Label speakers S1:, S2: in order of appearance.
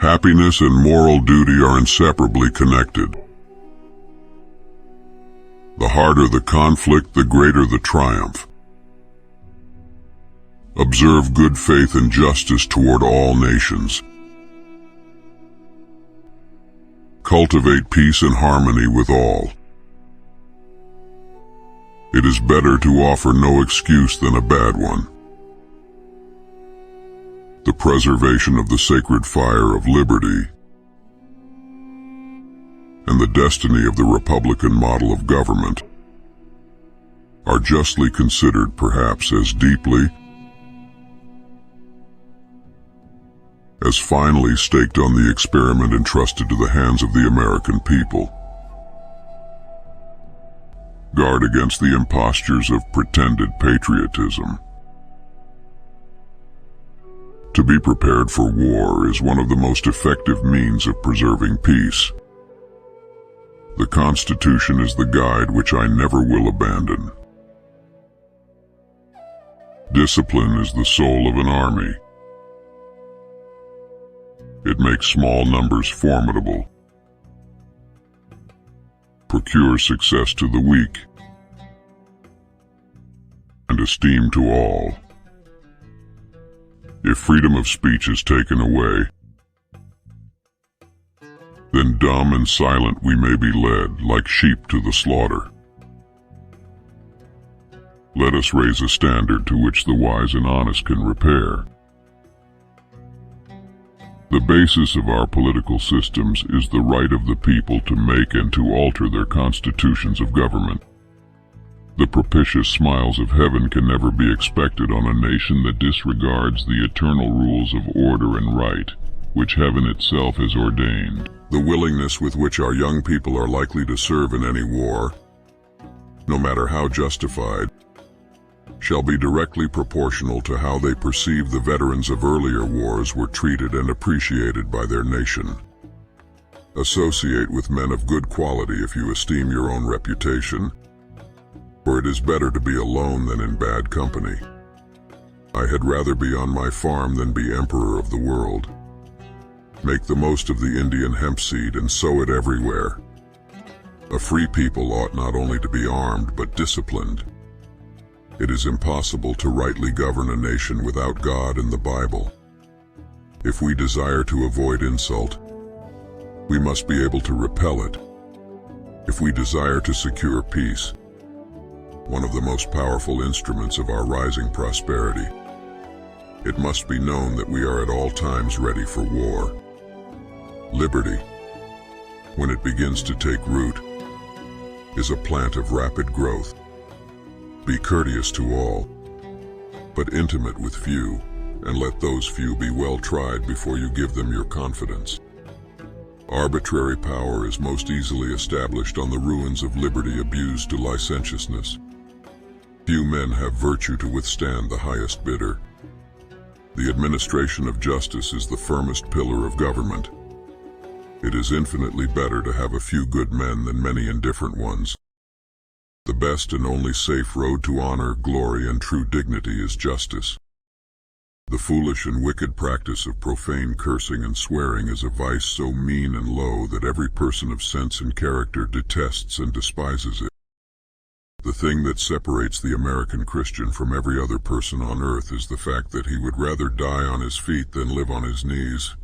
S1: Happiness and moral duty are inseparably connected. The harder the conflict, the greater the triumph. Observe good faith and justice toward all nations. Cultivate peace and harmony with all. It is better to offer no excuse than a bad one. The preservation of the sacred fire of liberty and the destiny of the Republican model of government are justly considered perhaps as deeply, as finally staked on the experiment entrusted to the hands of the American people. Guard against the impostures of pretended patriotism. To be prepared for war is one of the most effective means of preserving peace. The Constitution is the guide which I never will abandon. Discipline is the soul of an army. It makes small numbers formidable, procures success to the weak, and esteem to all. If freedom of speech is taken away, then dumb and silent we may be led, like sheep to the slaughter. Let us raise a standard to which the wise and honest can repair. The basis of our political systems is the right of the people to make and to alter their constitutions of government. The propitious smiles of heaven can never be expected on a nation that disregards the eternal rules of order and right, which heaven itself has ordained. The willingness with which our young people are likely to serve in any war, no matter how justified, shall be directly proportional to how they perceive the veterans of earlier wars were treated and appreciated by their nation. Associate with men of good quality if you esteem your own reputation, for it is better to be alone than in bad company. I had rather be on my farm than be emperor of the world. Make the most of the Indian hemp seed and sow it everywhere. A free people ought not only to be armed but disciplined. It is impossible to rightly govern a nation without God and the Bible. If we desire to avoid insult, we must be able to repel it. If we desire to secure peace, one of the most powerful instruments of our rising prosperity, it must be known that we are at all times ready for war. Liberty, when it begins to take root, is a plant of rapid growth. Be courteous to all, but intimate with few, and let those few be well tried before you give them your confidence. Arbitrary power is most easily established on the ruins of liberty abused to licentiousness. Few men have virtue to withstand the highest bidder. The administration of justice is the firmest pillar of government. It is infinitely better to have a few good men than many indifferent ones. The best and only safe road to honor, glory, and true dignity is justice. The foolish and wicked practice of profane cursing and swearing is a vice so mean and low that every person of sense and character detests and despises it. The thing that separates the American Christian from every other person on earth is the fact that he would rather die on his feet than live on his knees.